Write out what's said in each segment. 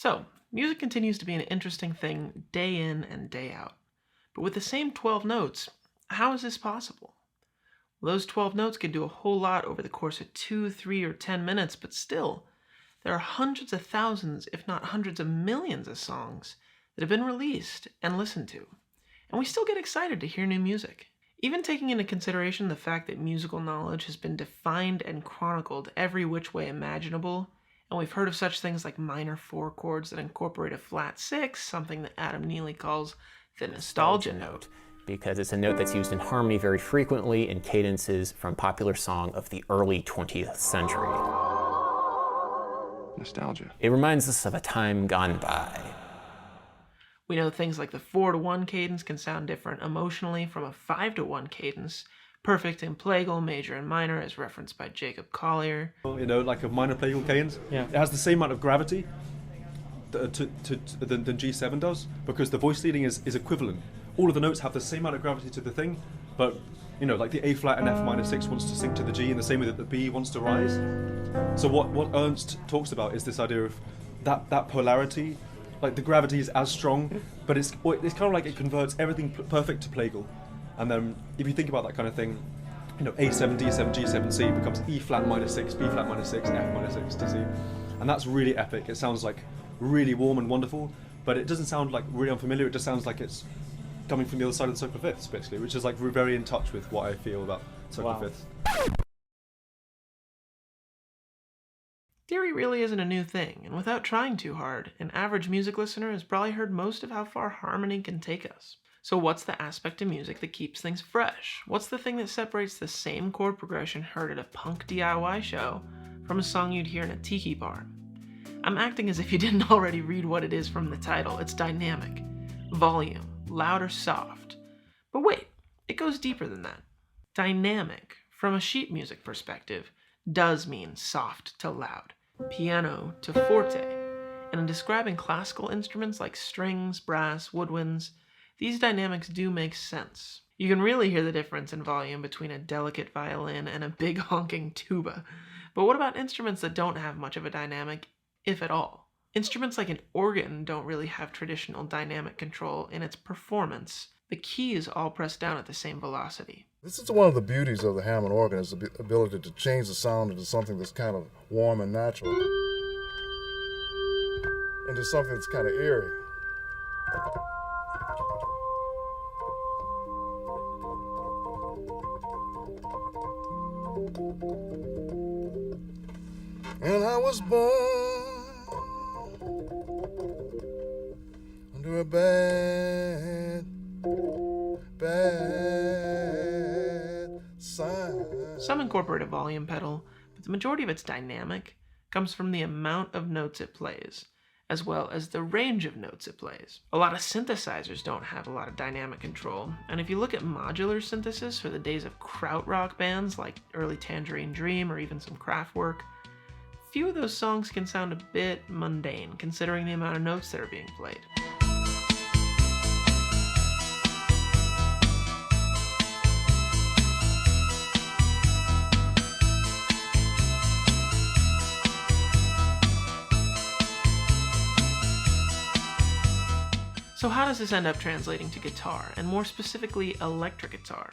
So, music continues to be an interesting thing day in and day out. But with the same 12 notes, how is this possible? Well, those 12 notes can do a whole lot over the course of 2, 3, or 10 minutes, but still, there are hundreds of thousands, if not hundreds of millions of songs that have been released and listened to. And we still get excited to hear new music. Even taking into consideration the fact that musical knowledge has been defined and chronicled every which way imaginable, and we've heard of such things like minor 4 chords that incorporate a flat 6, something that Adam Neely calls the nostalgia note. Because it's a note that's used in harmony very frequently in cadences from popular song of the early 20th century. Nostalgia. It reminds us of a time gone by. We know things like the 4-to-1 cadence can sound different emotionally from a 5-to-1 cadence, perfect in plagal, major, and minor, as referenced by Jacob Collier. You know, like a minor plagal cadence. Yeah. It has the same amount of gravity than G7 does, because the voice leading is equivalent. All of the notes have the same amount of gravity to the thing, but you know, like the A flat and F minor 6 wants to sink to the G in the same way that the B wants to rise. So what Ernst talks about is this idea of that polarity. Like the gravity is as strong, but it's kind of like it converts everything perfect to plagal. And then if you think about that kind of thing, you know, A7, D7, G7, C becomes E flat minor 6, B flat minor 6, F minor 6 to C. And that's really epic. It sounds like really warm and wonderful, but it doesn't sound like really unfamiliar. It just sounds like it's coming from the other side of the circle of fifths, basically, which is like very in touch with what I feel about circle of fifths. Theory really isn't a new thing, and without trying too hard, an average music listener has probably heard most of how far harmony can take us. So what's the aspect of music that keeps things fresh? What's the thing that separates the same chord progression heard at a punk DIY show from a song you'd hear in a tiki bar? I'm acting as if you didn't already read what it is from the title. It's dynamic, volume, loud or soft. But wait, it goes deeper than that. Dynamic, from a sheet music perspective, does mean soft to loud, piano to forte, and in describing classical instruments like strings, brass, woodwinds, these dynamics do make sense. You can really hear the difference in volume between a delicate violin and a big honking tuba. But what about instruments that don't have much of a dynamic, if at all? Instruments like an organ don't really have traditional dynamic control in its performance. The keys all press down at the same velocity. This is one of the beauties of the Hammond organ, is the ability to change the sound into something that's kind of warm and natural, into something that's kind of eerie. And I was born under a bad sign. Some incorporate a volume pedal, but the majority of its dynamic comes from the amount of notes it plays, as well as the range of notes it plays. A lot of synthesizers don't have a lot of dynamic control, and if you look at modular synthesis for the days of krautrock bands like early Tangerine Dream or even some Kraftwerk, few of those songs can sound a bit mundane considering the amount of notes that are being played. So how does this end up translating to guitar, and more specifically electric guitar?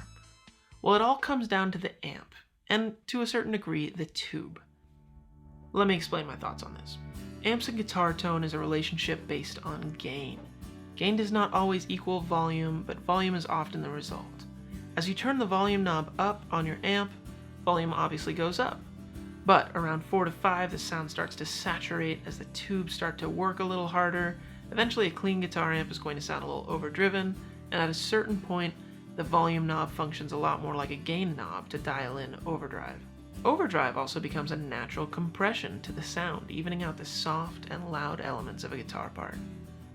Well, it all comes down to the amp, and to a certain degree, the tube. Let me explain my thoughts on this. Amps and guitar tone is a relationship based on gain. Gain does not always equal volume, but volume is often the result. As you turn the volume knob up on your amp, volume obviously goes up. But around 4 to 5, the sound starts to saturate as the tubes start to work a little harder. Eventually, a clean guitar amp is going to sound a little overdriven, and at a certain point, the volume knob functions a lot more like a gain knob to dial in overdrive. Overdrive also becomes a natural compression to the sound, evening out the soft and loud elements of a guitar part.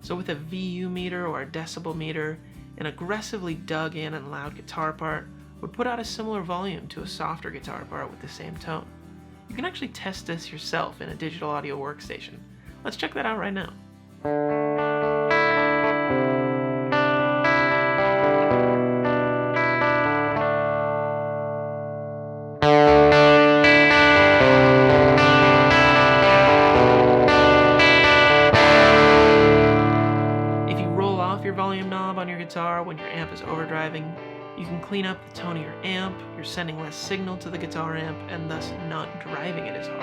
So with a VU meter or a decibel meter, an aggressively dug in and loud guitar part would put out a similar volume to a softer guitar part with the same tone. You can actually test this yourself in a digital audio workstation. Let's check that out right now. guitar when your amp is overdriving, you can clean up the tone of your amp, you're sending less signal to the guitar amp, and thus not driving it as hard.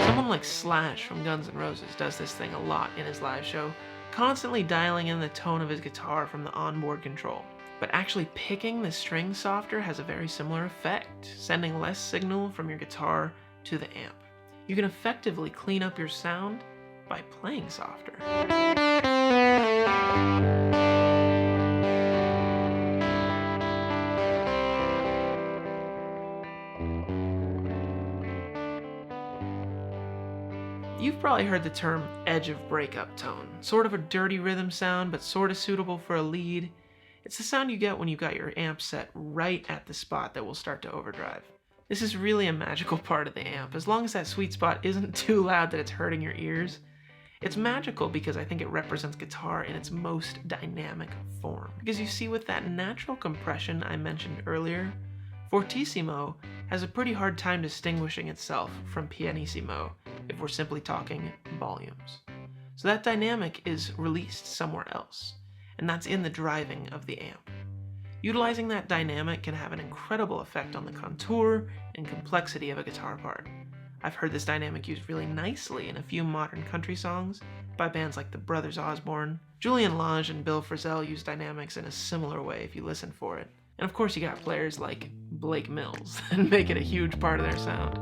Someone like Slash from Guns N' Roses does this thing a lot in his live show, constantly dialing in the tone of his guitar from the onboard control. But actually picking the strings softer has a very similar effect, sending less signal from your guitar to the amp. You can effectively clean up your sound by playing softer. You've probably heard the term edge of breakup tone, sort of a dirty rhythm sound, but sort of suitable for a lead. It's the sound you get when you've got your amp set right at the spot that will start to overdrive. This is really a magical part of the amp. As long as that sweet spot isn't too loud that it's hurting your ears, it's magical because I think it represents guitar in its most dynamic form. Because you see, with that natural compression I mentioned earlier, Fortissimo has a pretty hard time distinguishing itself from Pianissimo if we're simply talking volumes. So that dynamic is released somewhere else, and that's in the driving of the amp. Utilizing that dynamic can have an incredible effect on the contour and complexity of a guitar part. I've heard this dynamic used really nicely in a few modern country songs by bands like the Brothers Osborne. Julian Lage and Bill Frisell use dynamics in a similar way if you listen for it. And of course you got players like Blake Mills that make it a huge part of their sound.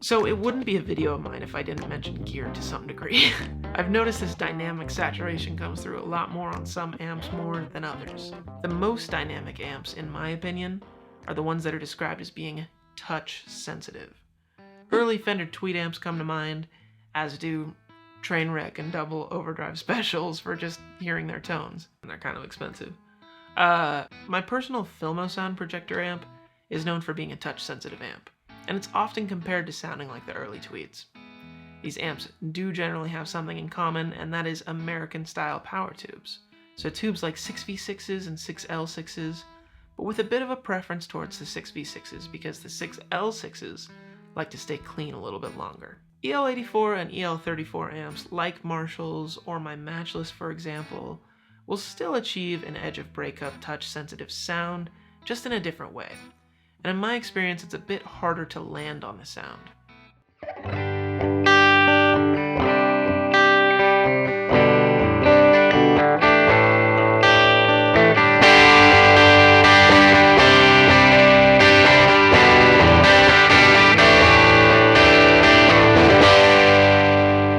So it wouldn't be a video of mine if I didn't mention gear to some degree. I've noticed this dynamic saturation comes through a lot more on some amps more than others. The most dynamic amps, in my opinion, are the ones that are described as being touch sensitive. Early Fender Tweed amps come to mind, as do Trainwreck and Double Overdrive Specials for just hearing their tones. And they're kind of expensive. My personal Filmosound Projector amp is known for being a touch sensitive amp, and it's often compared to sounding like the early Tweeds. These amps do generally have something in common, and that is American-style power tubes. So tubes like 6V6s and 6L6s, but with a bit of a preference towards the 6V6s because the 6L6s like to stay clean a little bit longer. EL84 and EL34 amps, like Marshall's or my Matchless for example, will still achieve an edge of breakup touch-sensitive sound, just in a different way. And in my experience, it's a bit harder to land on the sound.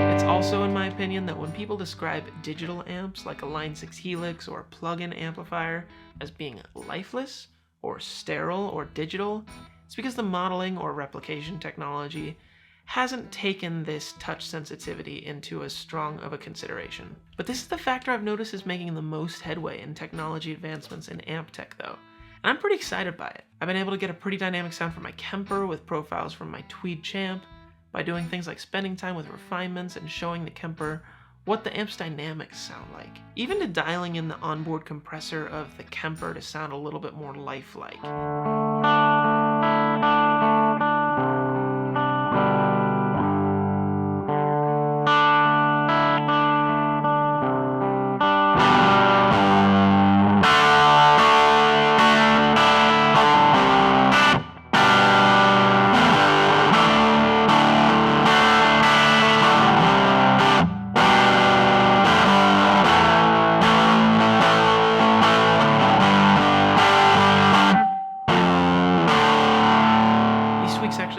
It's also, in my opinion, that when people describe digital amps like a Line 6 Helix or a plug-in amplifier as being lifeless, or sterile or digital, it's because the modeling or replication technology hasn't taken this touch sensitivity into as strong of a consideration. But this is the factor I've noticed is making the most headway in technology advancements in amp tech though, and I'm pretty excited by it. I've been able to get a pretty dynamic sound from my Kemper with profiles from my Tweed Champ by doing things like spending time with refinements and showing the Kemper what the amp's dynamics sound like. Even to dialing in the onboard compressor of the Kemper to sound a little bit more lifelike.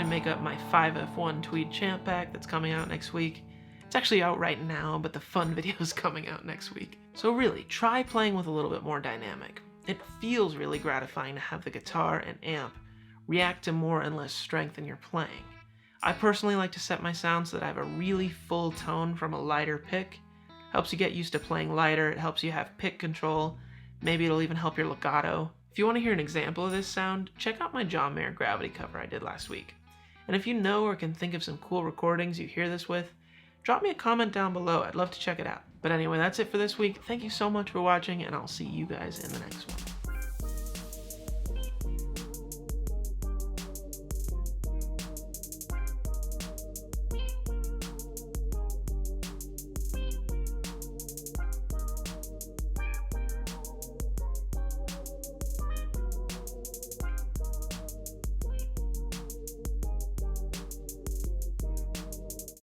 Make up my 5F1 Tweed Champ pack that's coming out next week. It's actually out right now, but the fun video is coming out next week. So really, try playing with a little bit more dynamic. It feels really gratifying to have the guitar and amp react to more and less strength in your playing. I personally like to set my sound so that I have a really full tone from a lighter pick. Helps you get used to playing lighter, it helps you have pick control, maybe it'll even help your legato. If you want to hear an example of this sound, check out my John Mayer Gravity cover I did last week. And if you know or can think of some cool recordings you hear this with, drop me a comment down below. I'd love to check it out. But anyway, that's it for this week. Thank you so much for watching, and I'll see you guys in the next one.